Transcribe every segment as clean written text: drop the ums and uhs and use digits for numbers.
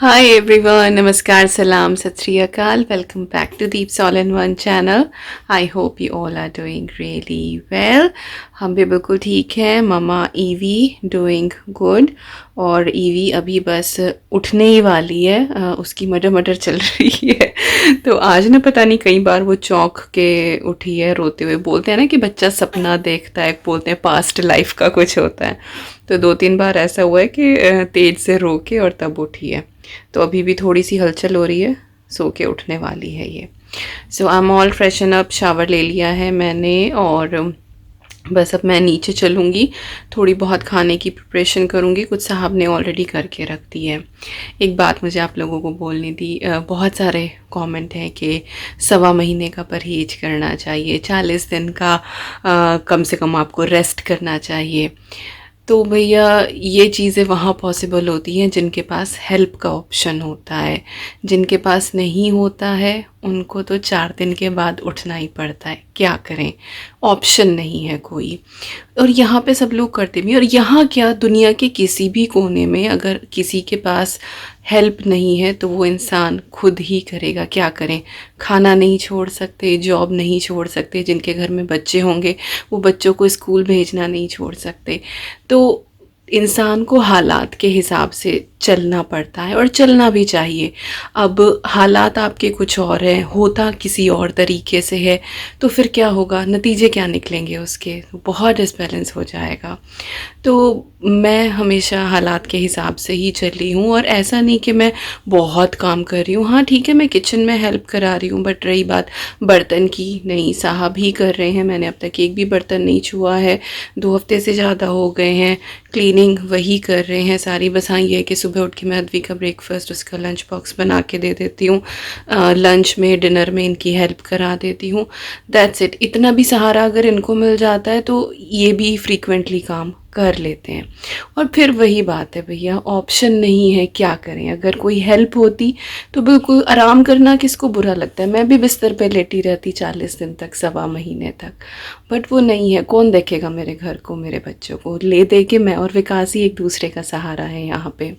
Hi everyone, Namaskar, Salam, Sat Sri Akal. Welcome back to Deep's All-in-One channel. I hope you all are doing really well. हम भी बिल्कुल ठीक हैं. Mama EV doing good और EV अभी बस उठने ही वाली है. उसकी मटर मटर चल रही है. तो आज ना पता नहीं कई बार वो चौंक के उठी है रोते हुए. बोलते हैं ना कि बच्चा सपना देखता है, बोलते हैं पास्ट लाइफ का कुछ होता है. तो 2-3 बार ऐसा हुआ है कि तेज से रो के और तब उठी है. तो अभी भी थोड़ी सी हलचल हो रही है, सो के उठने वाली है ये. So I am all freshen up, shower ले लिया है मैंने और बस अब मैं नीचे चलूँगी. थोड़ी बहुत खाने की प्रिपरेशन करूँगी, कुछ साहब ने ऑलरेडी करके रख दी है. एक बात मुझे आप लोगों को बोलनी थी. बहुत सारे कमेंट हैं कि 1.25 महीने का परहेज करना चाहिए, 40 दिन का कम से कम आपको रेस्ट करना चाहिए. तो भैया ये चीज़ें वहाँ पॉसिबल होती हैं जिनके पास हेल्प का ऑप्शन होता है. जिनके पास नहीं होता है उनको तो 4 दिन के बाद उठना ही पड़ता है. क्या करें, ऑप्शन नहीं है कोई. और यहाँ पे सब लोग करते भी. और यहाँ क्या, दुनिया के किसी भी कोने में अगर किसी के पास हेल्प नहीं है तो वो इंसान खुद ही करेगा. क्या करें, खाना नहीं छोड़ सकते, जॉब नहीं छोड़ सकते. जिनके घर में बच्चे होंगे वो बच्चों को स्कूल भेजना नहीं छोड़ सकते. तो इंसान को हालात के हिसाब से चलना पड़ता है और चलना भी चाहिए. अब हालात आपके कुछ और हैं, होता किसी और तरीके से है, तो फिर क्या होगा, नतीजे क्या निकलेंगे उसके, बहुत डिसबैलेंस हो जाएगा. तो मैं हमेशा हालात के हिसाब से ही चली हूँ. और ऐसा नहीं कि मैं बहुत काम कर रही हूँ. हाँ ठीक है, मैं किचन में हेल्प करा रही हूँ, बट रही बात बर्तन की, नहीं, साहब ही कर रहे हैं. मैंने अब तक एक भी बर्तन नहीं छुआ है. 2 हफ्ते से ज़्यादा हो गए हैं. क्लीनिंग वही कर रहे हैं सारी. बस हाँ ये है कि सुबह उठ के मैं अद्वी का ब्रेकफास्ट, उसका लंच बॉक्स बना के दे देती हूँ. लंच में, डिनर में इनकी हेल्प करा देती हूँ. That's it. इतना भी सहारा अगर इनको मिल जाता है तो ये भी फ्रीक्वेंटली काम कर लेते हैं. और फिर वही बात है भैया, ऑप्शन नहीं है, क्या करें. अगर कोई हेल्प होती तो बिल्कुल आराम करना किसको बुरा लगता है. मैं भी बिस्तर पे लेटी रहती 40 दिन तक, 1.25 महीने तक. बट वो नहीं है. कौन देखेगा मेरे घर को, मेरे बच्चों को. ले दे के मैं और विकास ही एक दूसरे का सहारा है यहाँ पे.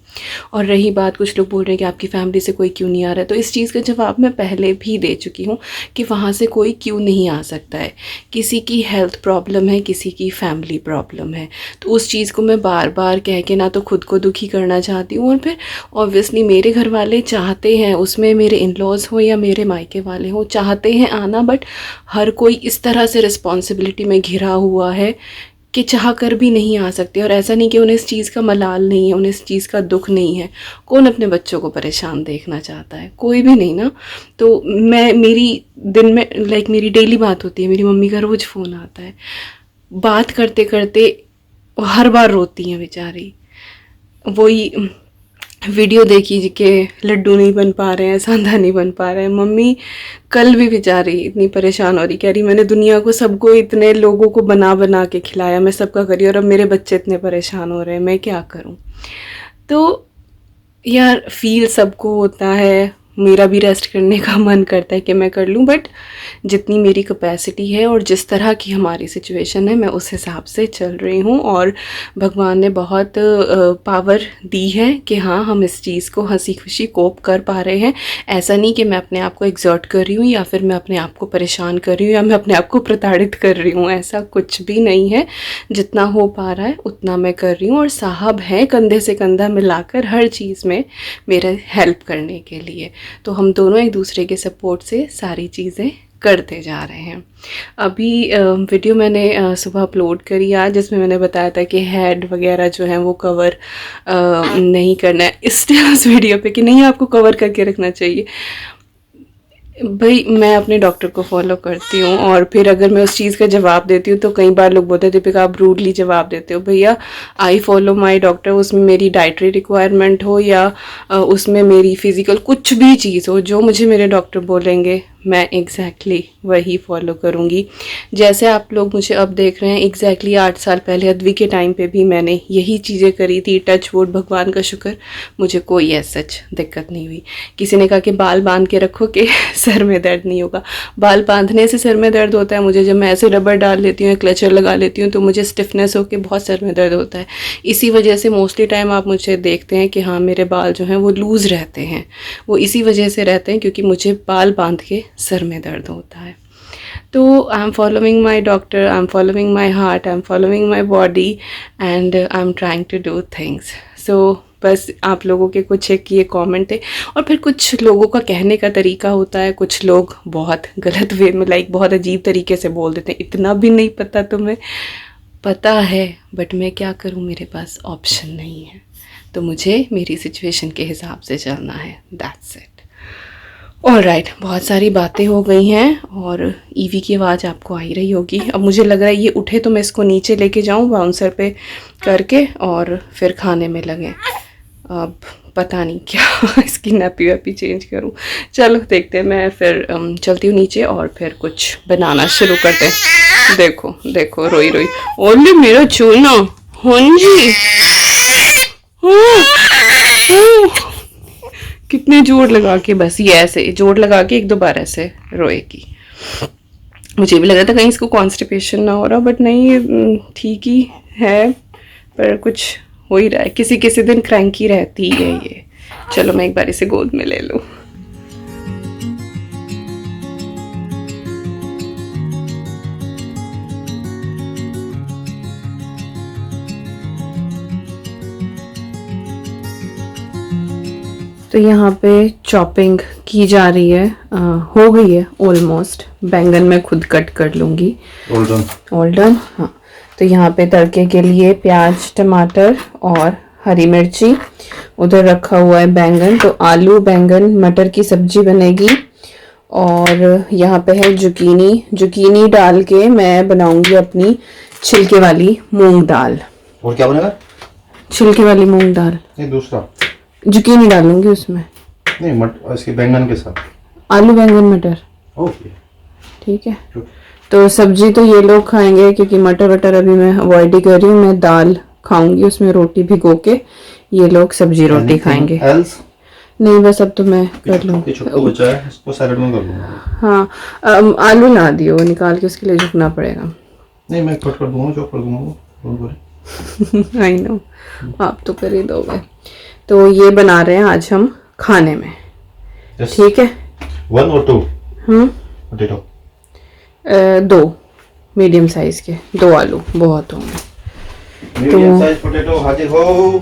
और रही बात, कुछ लोग बोल रहे हैं कि आपकी फैमिली से कोई क्यों नहीं आ रहा है, तो इस चीज़ का जवाब मैं पहले भी दे चुकी हूँ कि वहाँ से कोई क्यों नहीं आ सकता है. किसी की हेल्थ प्रॉब्लम है, किसी की फैमिली प्रॉब्लम है. तो उस चीज़ को मैं बार बार कह के ना तो खुद को दुखी करना चाहती हूँ, और फिर ऑब्वियसली मेरे घर वाले चाहते हैं, उसमें मेरे इन लॉज हो या मेरे मायके वाले हो, चाहते हैं आना. बट हर कोई इस तरह से रिस्पॉन्सिबिलिटी में घिरा हुआ है कि चाह कर भी नहीं आ सकते. और ऐसा नहीं कि उन्हें इस चीज़ का मलाल नहीं है, उन्हें इस चीज़ का दुख नहीं है. कौन अपने बच्चों को परेशान देखना चाहता है, कोई भी नहीं ना. तो मेरी दिन में मेरी डेली बात होती है, मेरी मम्मी का रोज़ फ़ोन आता है. बात करते करते हर बार रोती हैं बेचारी. वही वीडियो देखी कि लड्डू नहीं बन पा रहे हैं, सांधा नहीं बन पा रहे हैं. मम्मी कल भी बेचारी इतनी परेशान हो रही, कह रही मैंने दुनिया को, सबको, इतने लोगों को बना बना के खिलाया, मैं सबका करी, और अब मेरे बच्चे इतने परेशान हो रहे हैं, मैं क्या करूं. तो यार फील सबको होता है. मेरा भी रेस्ट करने का मन करता है कि मैं कर लूं, बट जितनी मेरी कैपेसिटी है और जिस तरह की हमारी सिचुएशन है मैं उस हिसाब से चल रही हूँ. और भगवान ने बहुत पावर दी है कि हाँ हम इस चीज़ को हंसी खुशी कोप कर पा रहे हैं. ऐसा नहीं कि मैं अपने आप को एग्जर्ट कर रही हूँ या फिर मैं अपने आप को परेशान कर रही हूँ या मैं अपने आप को प्रताड़ित कर रही हूँ. ऐसा कुछ भी नहीं है. जितना हो पा रहा है उतना मैं कर रही हूँ. और साहब हैं कंधे से कंधा मिलाकर हर चीज़ में मेरे हेल्प करने के लिए. तो हम दोनों एक दूसरे के सपोर्ट से सारी चीज़ें करते जा रहे हैं. अभी वीडियो मैंने सुबह अपलोड करी आज, जिसमें मैंने बताया था कि हेड वगैरह जो है वो कवर नहीं करना है. इसलिए उस वीडियो पे कि नहीं आपको कवर करके रखना चाहिए. भाई मैं अपने डॉक्टर को फॉलो करती हूँ, और फिर अगर मैं उस चीज़ का जवाब देती हूँ तो कई बार लोग बोलते हैं दीपिका आप रूडली जवाब देते हो. भैया आई फॉलो माय डॉक्टर. उसमें मेरी डाइटरी रिक्वायरमेंट हो या उसमें मेरी फिज़िकल कुछ भी चीज़ हो, जो मुझे मेरे डॉक्टर बोलेंगे मैं एग्जैक्टली वही फॉलो करूँगी। जैसे आप लोग मुझे अब देख रहे हैं, एग्जैक्टली 8 साल पहले अद्वी के टाइम पे भी मैंने यही चीज़ें करी थी। टच वुड, भगवान का शुक्र मुझे कोई ऐसा सच दिक्कत नहीं हुई। किसी ने कहा कि बाल बांध के रखो कि सर में दर्द नहीं होगा। बाल बांधने से सर में दर्द होता है मुझे। जब मैं ऐसे रबर डाल लेती हूँ, क्लचर लगा लेती हूँ, तो मुझे स्टिफनेस होकर बहुत सर में दर्द होता है। इसी वजह से मोस्टली टाइम आप मुझे देखते हैं कि हाँ, मेरे बाल जो हैं वो लूज़ रहते हैं। वो इसी वजह से रहते हैं क्योंकि मुझे बाल बांध के सर में दर्द होता है। तो I am following my doctor, I am following my heart, I am following my body and I am trying to do things. So बस आप लोगों के कुछ एक ये कमेंट थे, और फिर कुछ लोगों का कहने का तरीका होता है। कुछ लोग बहुत गलत वे में, लाइक बहुत अजीब तरीके से बोल देते हैं, इतना भी नहीं पता तुम्हें। पता है, बट मैं क्या करूं, मेरे पास ऑप्शन नहीं है। तो मुझे मेरी सिचुएशन के हिसाब से चलना है, दैट्स इट। ऑलराइट, बहुत सारी बातें हो गई हैं और ईवी की आवाज़ आपको आ ही रही होगी। अब मुझे लग रहा है ये उठे तो मैं इसको नीचे लेके जाऊं बाउंसर पे करके और फिर खाने में लगे। अब पता नहीं क्या इसकी नैपी वैपी चेंज करूं। चलो देखते हैं, मैं फिर चलती हूँ नीचे और फिर कुछ बनाना शुरू करते हैं। देखो देखो, रोई रोई, ओले मेरा चूना, हाँ जी, कितने जोर लगा के, बस ये ऐसे जोर लगा के 1-2 बार ऐसे रोएगी। मुझे भी लगा था कहीं इसको कॉन्स्टिपेशन ना हो रहा, बट नहीं, ठीक ही है, पर कुछ हो ही रहा है। किसी किसी दिन क्रैंकी रहती है ये। चलो मैं एक बार इसे गोद में ले लूँ। तो यहाँ पे चॉपिंग की जा रही है, हो गई है ऑलमोस्ट। बैंगन मैं खुद कट कर लूँगी। All done. हाँ, तो यहाँ पे तड़के के लिए प्याज, टमाटर और हरी मिर्ची, उधर रखा हुआ है बैंगन। तो आलू, बैंगन, मटर की सब्जी बनेगी। और यहाँ पे है जुकीनी डाल के मैं बनाऊंगी अपनी छिलके वाली मूंग दाल। और क्या बनेगा? छिलके वाली मूंग दाल, नहीं दूसरा जुकीनी डालूंगी उसमें। नहीं, इसके बैंगन के साथ आलू, बैंगन, मटर। ओके, ठीक है। तो सब्जी तो ये लोग खाएंगे क्योंकि मटर वटर अभी मैं अवॉइड ही कर रही हूँ। मैं दाल खाऊंगी, उसमें रोटी भिगो के। ये लोग सब्जी रोटी खाएंगे। नहीं, बस अब तो मैं कर लूँगी। बचा है, इसको सैलेड में कर लूँगा। हाँ, आलू ना दियो, निकाल के उसके लिए झुकना पड़ेगा। नहीं, मैं कट कर दूंगा, चॉप कर दूंगा। आई नो, आप तो कर ही दोगे। तो ये बना रहे हैं आज हम खाने में। ठीक है। 1 और 2 पोटैटो, 2 मीडियम साइज के, 2 आलू बहुत होंगे। मीडियम साइज पोटैटो हाजिर हो।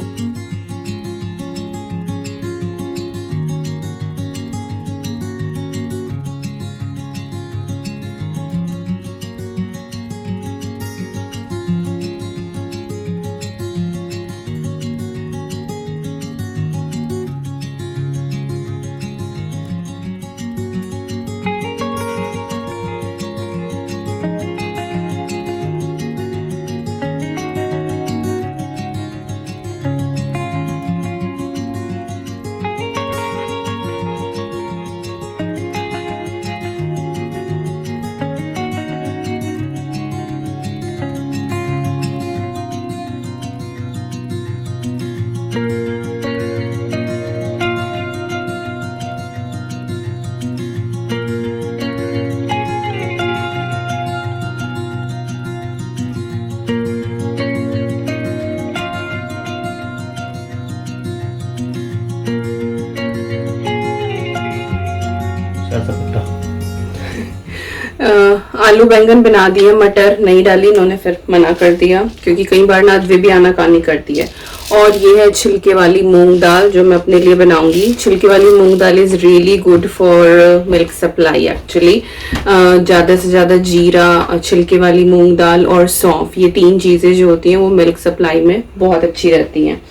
आलू बैंगन बना दिए, मटर नहीं डाली, इन्होंने फिर मना कर दिया क्योंकि कई बार ना वे भी आनाकानी करती है। और ये है छिलके वाली मूंग दाल जो मैं अपने लिए बनाऊंगी। छिलके वाली मूंग दाल is really good for milk supply actually. ज़्यादा से ज़्यादा जीरा, छिलके वाली मूंग दाल और सौंफ, ये 3 चीज़ें जो होती हैं वो मिल्क सप्लाई में बहुत अच्छी रहती हैं।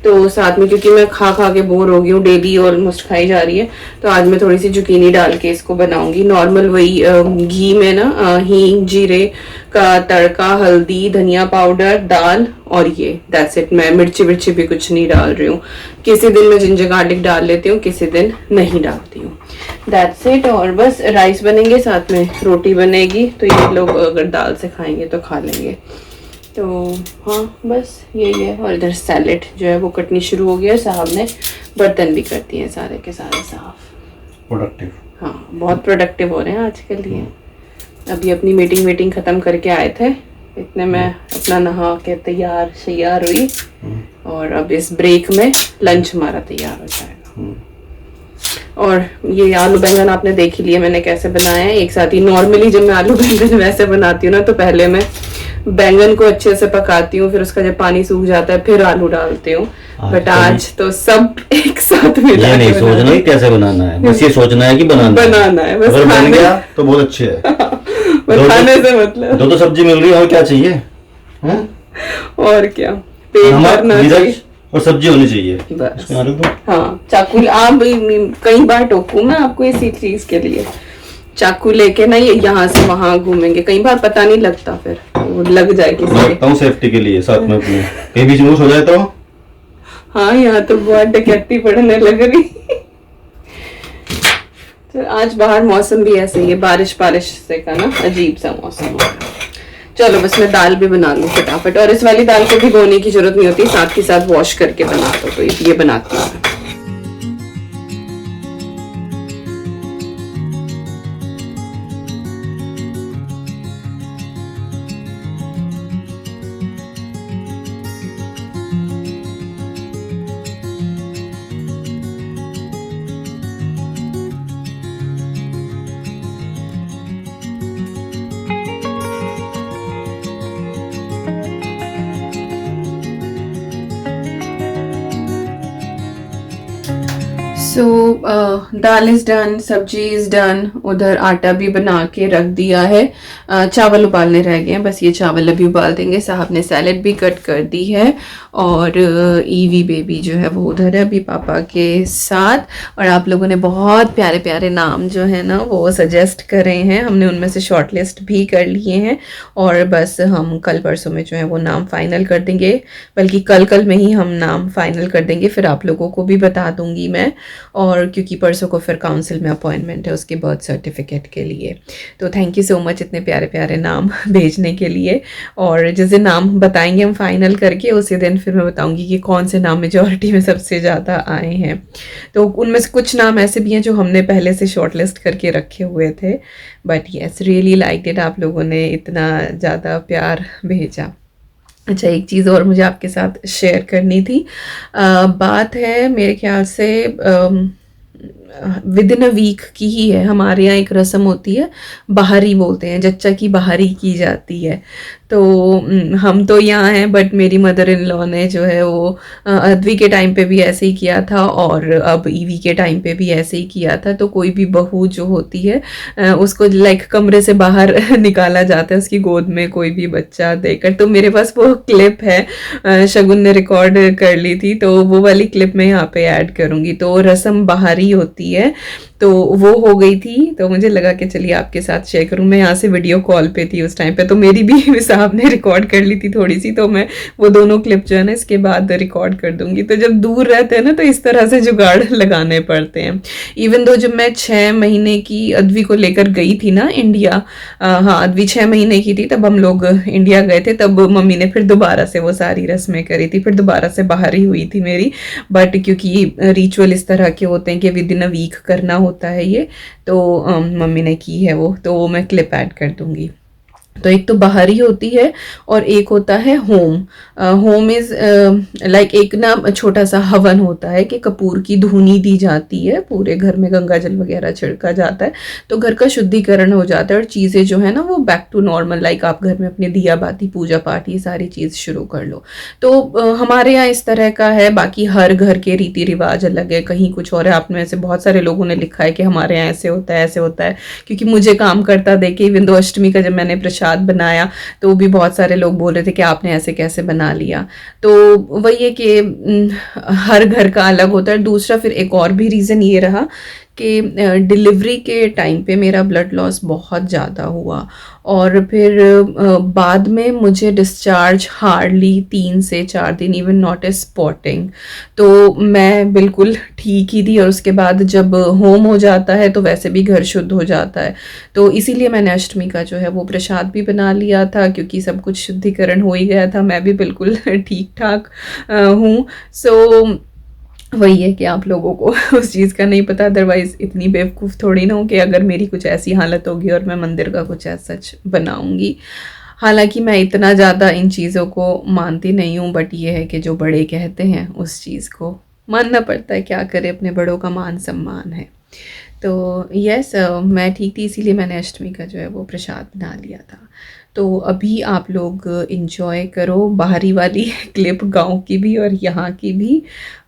तो साथ में क्योंकि मैं खा के बोर हो गई हूँ, डेली ऑलमोस्ट खाई जा रही है, तो आज मैं थोड़ी सी जुकीनी डाल के इसको बनाऊंगी। नॉर्मल वही घी में ना हींग, जीरे का तड़का, हल्दी, धनिया पाउडर, दाल और ये दैट्स इट। मैं मिर्ची भी कुछ नहीं डाल रही हूँ। किसी दिन मैं जिंजर गार्लिक डाल लेती हूँ, किसी दिन नहीं डालती हूँ। That's it. और बस राइस बनेंगे, साथ में रोटी बनेगी, तो ये लोग अगर दाल से खाएंगे तो खा लेंगे। तो हाँ बस यही है। और इधर सैलेड जो है वो कटनी शुरू हो गया, साहब ने बर्तन भी कर दिए हैं सारे के सारे साफ। प्रोडक्टिव। हाँ बहुत प्रोडक्टिव हो रहे हैं आजकल ये। अभी अपनी मीटिंग ख़त्म करके आए थे, इतने में अपना नहा के तैयार हुई, और अब इस ब्रेक में लंच हमारा तैयार हो जाएगा। और ये आलू बैंगन आपने देख ही लिया मैंने कैसे बनाया है एक साथ ही। नॉर्मली जब मैं आलू बैंगन वैसे बनाती हूँ ना, तो पहले मैं बैंगन को अच्छे से पकाती हूँ, फिर उसका जब पानी सूख जाता है फिर आलू डालती हूँ। बट आज तो सब एक साथ मिला। ये नहीं सोचना कि कैसे बनाना है, बस ये सोचना है कि बनाना है बस। अगर बन गया तो बहुत अच्छे है। खाने से मतलब दो तो सब्जी मिल रही है, और क्या चाहिए हैं? और क्या, पेट भरना चाहिए और सब्जी होनी चाहिए बस। तो हाँ चाकू, आप कई बार टोकू मैं आपको इसी चीज के लिए। चाकू लेके ना ये यहाँ से वहां घूमेंगे, कई बार पता नहीं लगता, फिर वो लग जाए किसी मैं रखता हूँ सेफ्टी के लिए साथ में अपने, कहीं बीच में हो जाए तो। हाँ यहाँ तो बहुत डकैती पड़ने लग रही। तो आज बाहर मौसम भी ऐसे ही है, बारिश से का ना अजीब सा मौसम हो रहा है। चलो बस मैं दाल भी बना लूँ फटाफट। और इस वाली दाल को भिगोने की जरूरत नहीं होती, साथ ही साथ वॉश करके बना दो, तो ये बनाती हूँ। सो दाल इज़ डन, सब्जी इज़ डन, उधर आटा भी बना के रख दिया है। चावल उबालने रह गए हैं, बस ये चावल अभी उबाल देंगे। साहब ने सैलेड भी कट कर दी है, और ईवी बेबी जो है वो उधर है अभी पापा के साथ। और आप लोगों ने बहुत प्यारे प्यारे नाम जो है ना वो सजेस्ट करे हैं, हमने उनमें से शॉर्ट लिस्ट भी कर लिए हैं, और बस हम कल परसों में जो है वो नाम फाइनल कर देंगे, बल्कि कल में ही हम नाम फाइनल कर देंगे, फिर आप लोगों को भी बता दूंगी मैं। और क्योंकि परसों को फिर काउंसिल में अपॉइंटमेंट है उसके बर्थ सर्टिफिकेट के लिए। तो थैंक यू सो मच इतने प्यारे प्यारे नाम भेजने के लिए। और जिस दिन नाम बताएंगे हम फाइनल करके, उसी दिन फिर मैं बताऊंगी कि कौन से नाम मेजॉरिटी में सबसे ज़्यादा आए हैं। तो उनमें से कुछ नाम ऐसे भी हैं जो हमने पहले से शॉर्ट लिस्ट करके रखे हुए थे। But yes, really like it, आप लोगों ने इतना ज़्यादा प्यार भेजा। अच्छा, एक चीज़ और मुझे आपके साथ शेयर करनी थी। बात है मेरे ख्याल से विद इन अ वीक की ही है। हमारे यहाँ एक रस्म होती है, बहारी बोलते हैं, जच्चा की बहारी की जाती है। तो हम तो यहाँ हैं, बट मेरी मदर इन लॉ ने जो है वो अद्वी के टाइम पे भी ऐसे ही किया था, और अब ईवी के टाइम पे भी ऐसे ही किया था। तो कोई भी बहू जो होती है उसको लाइक कमरे से बाहर निकाला जाता है, उसकी गोद में कोई भी बच्चा देकर। तो मेरे पास वो क्लिप है, शगुन ने रिकॉर्ड कर ली थी, तो वो वाली क्लिप मैं यहाँ पे ऐड करूँगी। तो रस्म बहारी होती है, तो वो हो गई थी, तो मुझे लगा कि चलिए आपके साथ शेयर करूँ। मैं यहाँ से वीडियो कॉल पे थी उस टाइम पे, तो मेरी भी साहब ने रिकॉर्ड कर ली थी थोड़ी सी, तो मैं वो दोनों क्लिप जो है ना इसके बाद रिकॉर्ड कर दूंगी। तो जब दूर रहते हैं ना तो इस तरह से जुगाड़ लगाने पड़ते हैं। इवन दो जब मैं 6 महीने की अद्वी को लेकर गई थी ना इंडिया, हाँ अद्वी 6 महीने की थी, तब हम लोग इंडिया गए थे, तब मम्मी ने फिर दोबारा से वो सारी रस्में करी थी, फिर दोबारा से बाहरी हुई थी मेरी। बट क्योंकि रिचुअल इस तरह के होते हैं कि विद इन अ वीक करना होता है ये, तो मम्मी ने की है वो, तो मैं क्लिप ऐड कर दूंगी। तो एक तो बाहरी होती है और एक होता है होम। होम इज लाइक एक ना छोटा सा हवन होता है कि कपूर की धुनी दी जाती है, पूरे घर में गंगा जल वगैरह छिड़का जाता है, तो घर का शुद्धिकरण हो जाता है और चीज़ें जो है ना वो बैक टू नॉर्मल, लाइक आप घर में अपने दिया बाती पूजा पाठ ये सारी चीज़ शुरू कर लो। तो हमारे यहाँ इस तरह का है, बाकी हर घर के रीति रिवाज अलग है, कहीं कुछ और है। आप में से बहुत सारे लोगों ने लिखा है कि हमारे यहाँ ऐसे होता है ऐसे होता है, क्योंकि मुझे काम करता देखे, इवन दो अष्टमी का जब मैंने प्रसाद बनाया तो भी बहुत सारे लोग बोल रहे थे कि आपने ऐसे कैसे बना लिया। तो वही है कि हर घर का अलग होता है। दूसरा फिर एक और भी रीज़न ये रहा कि डिलीवरी के टाइम पे मेरा ब्लड लॉस बहुत ज़्यादा हुआ, और फिर बाद में मुझे डिस्चार्ज हार्डली 3 से 4 दिन, इवन नॉट ए स्पॉटिंग। तो मैं बिल्कुल ठीक ही थी, और उसके बाद जब होम हो जाता है तो वैसे भी घर शुद्ध हो जाता है। तो इसीलिए मैंने अष्टमी का जो है वो प्रसाद भी बना लिया था, क्योंकि सब कुछ शुद्धिकरण हो ही गया था, मैं भी बिल्कुल ठीक ठाक हूँ। सो वही है कि आप लोगों को उस चीज़ का नहीं पता, अदरवाइज़ इतनी बेवकूफ़ थोड़ी ना हो कि अगर मेरी कुछ ऐसी हालत होगी और मैं मंदिर का कुछ ऐसा सच बनाऊंगी। हालांकि मैं इतना ज़्यादा इन चीज़ों को मानती नहीं हूँ, बट ये है कि जो बड़े कहते हैं उस चीज़ को मानना पड़ता है, क्या करे, अपने बड़ों का मान सम्मान है। तो यस, मैं ठीक थी, इसीलिए मैंने अष्टमी का जो है वो प्रसाद बना लिया था। तो अभी आप लोग इंजॉय करो बाहरी वाली क्लिप, गांव की भी और यहाँ की भी।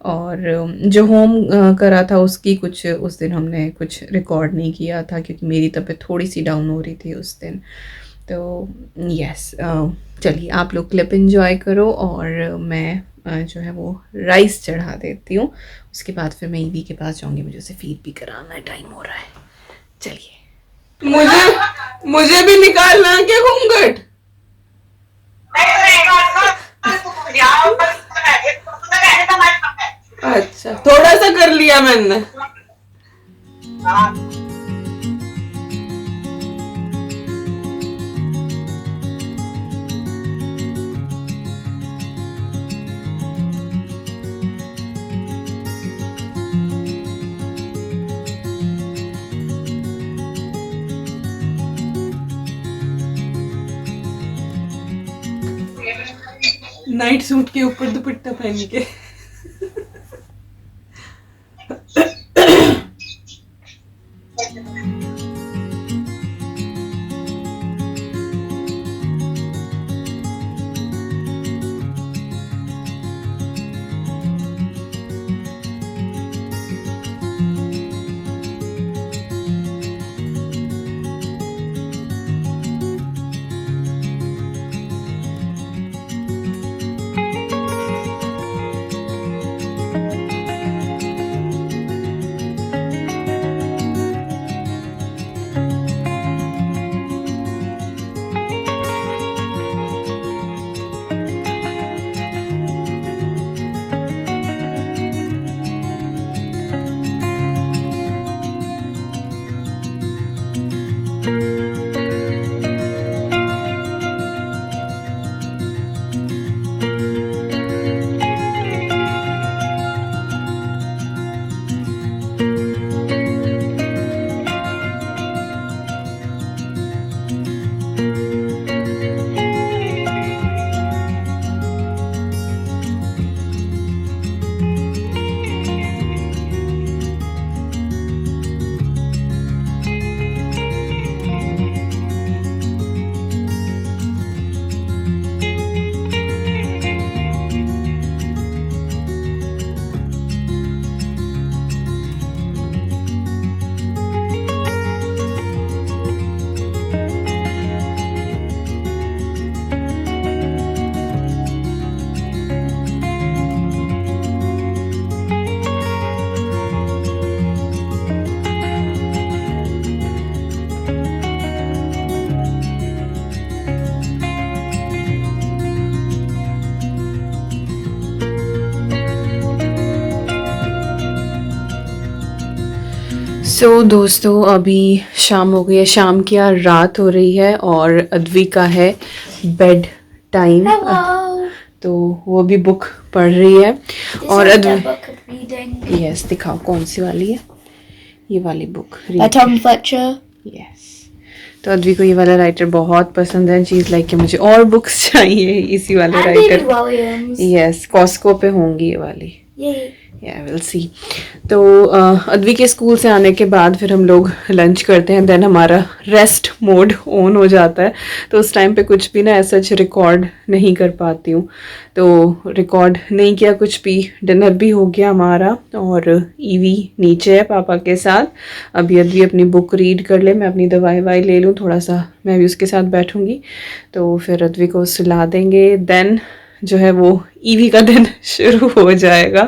और जो होम करा था उसकी कुछ उस दिन हमने कुछ रिकॉर्ड नहीं किया था, क्योंकि मेरी तबीयत थोड़ी सी डाउन हो रही थी उस दिन। तो यस, चलिए आप लोग क्लिप एंजॉय करो, और मैं जो है वो राइस चढ़ा देती हूँ। उसके बाद फिर मैं ईवी के पास जाऊँगी, मुझे उसे फीड भी कराना है, टाइम हो रहा है। चलिए, मुझे भी निकालना है क्या घूंघट? अच्छा, थोड़ा सा कर लिया मैंने। नाइट सूट के ऊपर दुपट्टा पहन के। सो दोस्तों, अभी शाम हो गई है, शाम क्या रात हो रही है, और अद्विका है बेड टाइम। तो वो भी बुक पढ़ रही है। और यस, दिखाओ कौन सी वाली है? ये वाली बुक, Tom Fletcher. यस। तो अद्वी को ये वाला राइटर बहुत पसंद है। चीज़ लाइक कि मुझे और बुक्स चाहिए इसी वाले And writer. David Williams. Yes, Costco पे होंगी ये वाली। Yay. या विल सी। तो अद्वी के स्कूल से आने के बाद फिर हम लोग लंच करते हैं, देन हमारा रेस्ट मोड ऑन हो जाता है। तो उस टाइम पे कुछ भी ना ऐसा रिकॉर्ड नहीं कर पाती हूँ, तो रिकॉर्ड नहीं किया कुछ भी। डिनर भी हो गया हमारा, और ईवी नीचे है पापा के साथ। अभी अद्वी अपनी बुक रीड कर ले, मैं अपनी दवाई वाई ले लूँ, थोड़ा सा मैं भी उसके साथ बैठूँगी। तो फिर अद्वी को सुला देंगे, देन जो है वो ईवी का दिन शुरू हो जाएगा।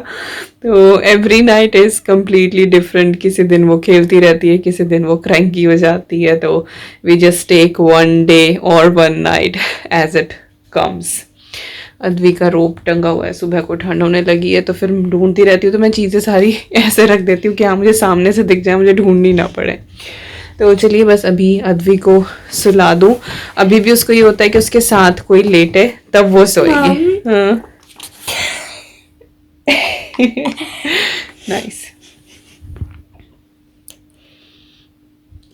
तो every night is completely different. किसी दिन वो खेलती रहती है, किसी दिन वो क्रैंकी हो जाती है। तो we just take one day और one night as it comes. Advi का रोप टंगा हुआ है, सुबह को ठंड होने लगी है तो फिर ढूंढती रहती हूँ। तो मैं चीज़ें सारी ऐसे रख देती हूँ कि हाँ मुझे सामने से दिख जाए, मुझे ढूंढनी ना पड़े। तो चलिए बस अभी अद्वी को सुला दूँ। अभी भी उसको ये होता है कि उसके साथ कोई लेटे तब वो सोएगी। हाँ नाइस।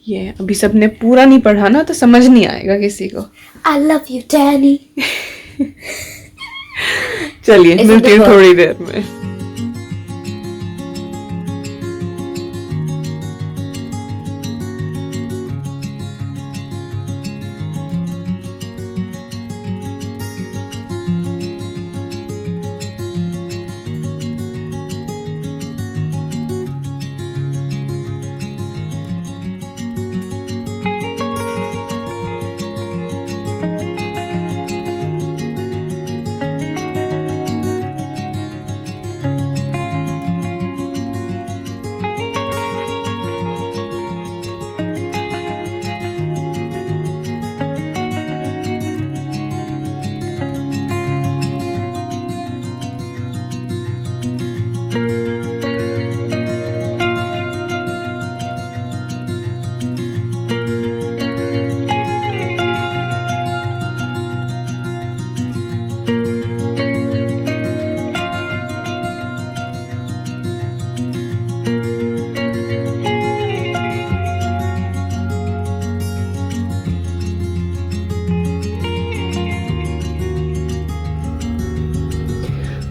ये अभी सबने पूरा नहीं पढ़ा ना तो समझ नहीं आएगा किसी को। I love you, Danny. चलिए मिलती हूँ थोड़ी देर में।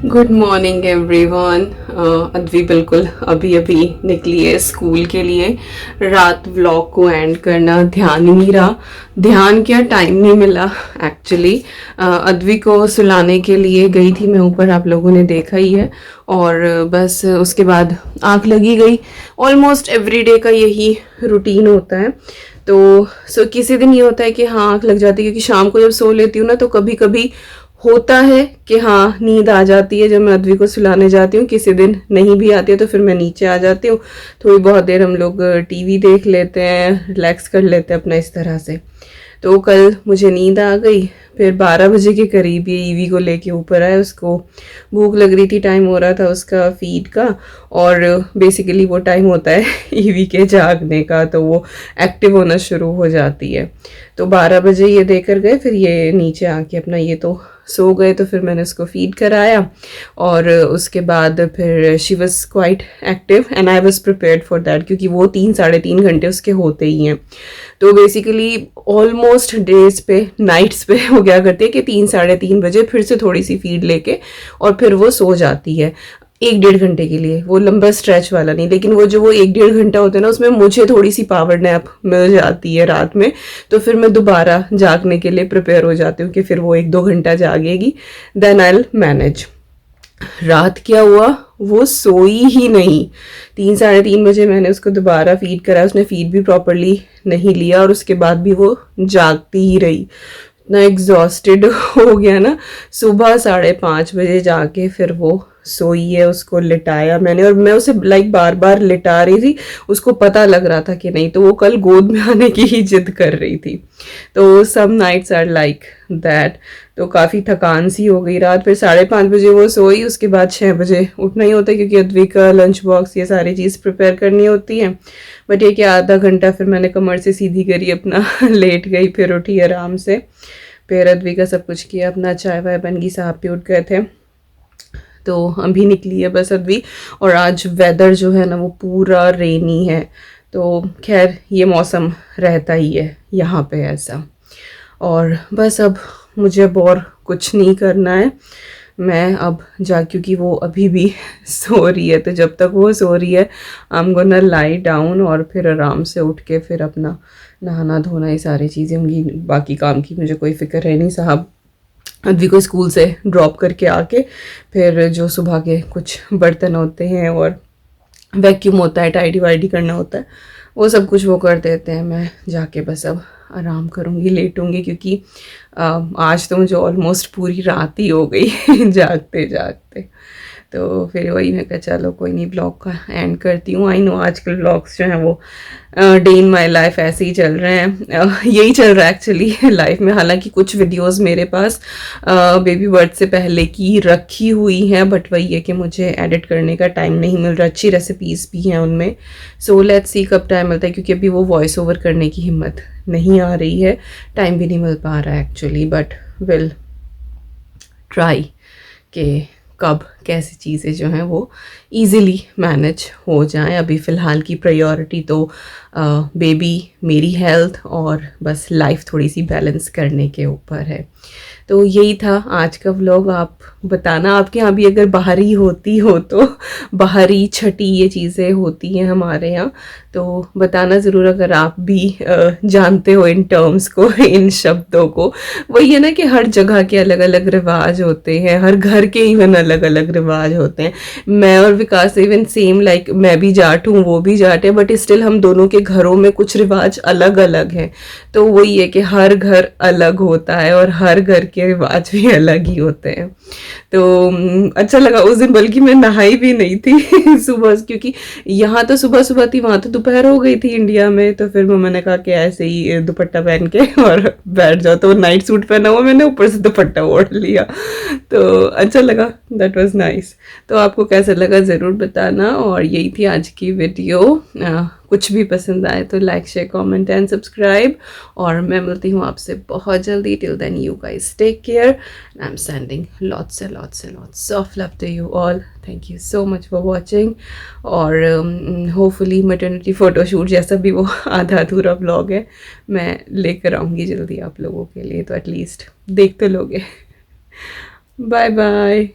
Good morning everyone. अद्वी बिल्कुल अभी अभी निकली है स्कूल के लिए। रात व्लॉग को एंड करना ध्यान ही नहीं रहा, ध्यान क्या टाइम नहीं मिला एक्चुअली। अद्वी को सुलाने के लिए गई थी मैं ऊपर, आप लोगों ने देखा ही है। और बस उसके बाद आँख लगी गई। ऑलमोस्ट एवरीडे का यही रूटीन होता है। तो किसी दिन ये होता है कि हाँ आँख लग जाती है, क्योंकि शाम को जब सो लेती हूँ ना तो कभी कभी होता है कि हाँ नींद आ जाती है जब मैं अद्वी को सुलाने जाती हूँ। किसी दिन नहीं भी आती है तो फिर मैं नीचे आ जाती हूँ, थोड़ी बहुत देर हम लोग टीवी देख लेते हैं, रिलैक्स कर लेते हैं अपना इस तरह से। तो कल मुझे नींद आ गई, फिर 12 बजे के करीब ये ईवी को लेके ऊपर आए। उसको भूख लग रही थी, टाइम हो रहा था उसका फीड का, और बेसिकली वो टाइम होता है ईवी के जागने का, तो वो एक्टिव होना शुरू हो जाती है। तो 12 बजे ये देकर गए, फिर ये नीचे आके अपना ये तो सो गए। तो फिर मैंने उसको फीड कराया और उसके बाद फिर she was quite active and I was prepared for that, क्योंकि वो 3-3.5 घंटे उसके होते ही हैं। तो बेसिकली ऑलमोस्ट डेज पे नाइट्स पे वो क्या करती है कि 3-3.5 बजे फिर से थोड़ी सी फीड लेके और फिर वो सो जाती है 1-1.5 घंटे के लिए। वो लंबा स्ट्रेच वाला नहीं, लेकिन वो जो वो 1-1.5 घंटा होता है ना, उसमें मुझे थोड़ी सी पावर नैप मिल जाती है रात में। तो फिर मैं दोबारा जागने के लिए प्रिपेयर हो जाती हूँ कि फिर वो 1-2 घंटा जागेगी, देन आई विल मैनेज। रात क्या हुआ, वो सोई ही नहीं। 3-3.5 बजे मैंने उसको दोबारा फीड करा, उसने फीड भी प्रॉपरली नहीं लिया और उसके बाद भी वो जागती ही रही। इतना एग्जॉस्टेड हो गया ना, सुबह 5:30 बजे जाके फिर वो सोई है। उसको लिटाया मैंने, और मैं उसे बार बार लिटा रही थी, उसको पता लग रहा था कि नहीं, तो वो कल गोद में आने की ही जिद कर रही थी। तो सम नाइट्स आर लाइक दैट। तो काफ़ी थकान सी हो गई रात। फिर 5:30 बजे वो सोई, उसके बाद 6 बजे उठना ही होता है, क्योंकि अद्वी का लंच बॉक्स ये सारी चीज़ प्रिपेयर करनी होती है। बट ये कि आधा घंटा फिर मैंने कमर से सीधी करी अपना, लेट गई, फिर उठी आराम से, फिर अद्वी का सब कुछ किया, अपना चाय वाय बन गई, साहब भी उठ गए थे। तो अभी निकली है बस अद्वी। और आज वेदर जो है ना वो पूरा रेनी है। तो खैर ये मौसम रहता ही है यहाँ पे ऐसा। और बस अब मुझे अब और कुछ नहीं करना है। मैं अब क्योंकि वो अभी भी सो रही है, तो जब तक वो सो रही है I am gonna lie down, और फिर आराम से उठ के फिर अपना नहाना धोना ये सारी चीज़ें होंगी। बाकी काम की मुझे कोई फिक्र है नहीं। साहब अद्वी को स्कूल से ड्रॉप करके आके फिर जो सुबह के कुछ बर्तन होते हैं और वैक्यूम होता है, टाइडी वाइडी करना होता है, वो सब कुछ वो कर देते हैं। मैं जाके बस अब आराम करूँगी, लेटूँगी, क्योंकि आज तो मुझे ऑलमोस्ट पूरी रात ही हो गई जागते जागते। तो फिर वही मैं कहा चलो कोई नहीं, ब्लॉग का एंड करती हूँ। आई नो आजकल ब्लॉग्स जो हैं वो डे इन माई लाइफ ऐसे ही चल रहे हैं, यही चल रहा है एक्चुअली लाइफ में। हालांकि कुछ वीडियोस मेरे पास बेबी बर्थ से पहले की रखी हुई हैं, बट वही है कि मुझे एडिट करने का टाइम नहीं मिल रहा। अच्छी रेसिपीज़ भी हैं उनमें, सो लेट्स सी कब टाइम मिलता है, क्योंकि अभी वो वॉइस ओवर करने की हिम्मत नहीं आ रही है, टाइम भी नहीं मिल पा रहा है एक्चुअली। बट विल ट्राई कि कब कैसी चीज़ें जो हैं वो इजीली मैनेज हो जाएं। अभी फ़िलहाल की प्रायोरिटी तो बेबी, मेरी हेल्थ और बस लाइफ थोड़ी सी बैलेंस करने के ऊपर है। तो यही था आज का व्लॉग। आप बताना आपके यहाँ भी अगर बाहरी होती हो तो, बाहरी छठी ये चीज़ें होती हैं हमारे यहाँ, तो बताना ज़रूर अगर आप भी जानते हो इन टर्म्स को, इन शब्दों को। वही है ना कि हर जगह के अलग अलग रिवाज होते हैं, हर घर के इवन अलग अलग रिवाज होते हैं। मैं और विकास इवन सेम, लाइक मैं भी जाट हूँ, वो भी जाट है, बट स्टिल हम दोनों के घरों में कुछ रिवाज अलग अलग हैं। तो वही है कि हर घर अलग होता है और हर घर के रिवाज भी अलग ही होते हैं। तो अच्छा लगा उस दिन, बल्कि मैं नहाई भी नहीं थी सुबह, क्योंकि यहाँ तो सुबह सुबह थी, वहाँ तो दोपहर हो गई थी इंडिया में। तो फिर मम्मा ने कहा कि ऐसे ही दुपट्टा पहन के और बैठ जाओ, तो नाइट सूट पहना हुआ मैंने, ऊपर से दुपट्टा ओढ़ लिया, तो अच्छा लगा, दैट वाज नाइस। तो आपको कैसा लगा ज़रूर बताना। और यही थी आज की वीडियो। कुछ भी पसंद आए तो like, share, comment and subscribe. और मैं मिलती हूँ आपसे बहुत जल्दी। Till then you guys take care, I am sending lots of love to you all. Thank you so much for watching. और होपफुली मैटरनिटी फ़ोटोशूट जैसा भी वो आधा अधूरा व्लॉग है, मैं लेकर आऊँगी जल्दी आप लोगों के लिए, तो एटलीस्ट देख तो लोगे। Bye bye.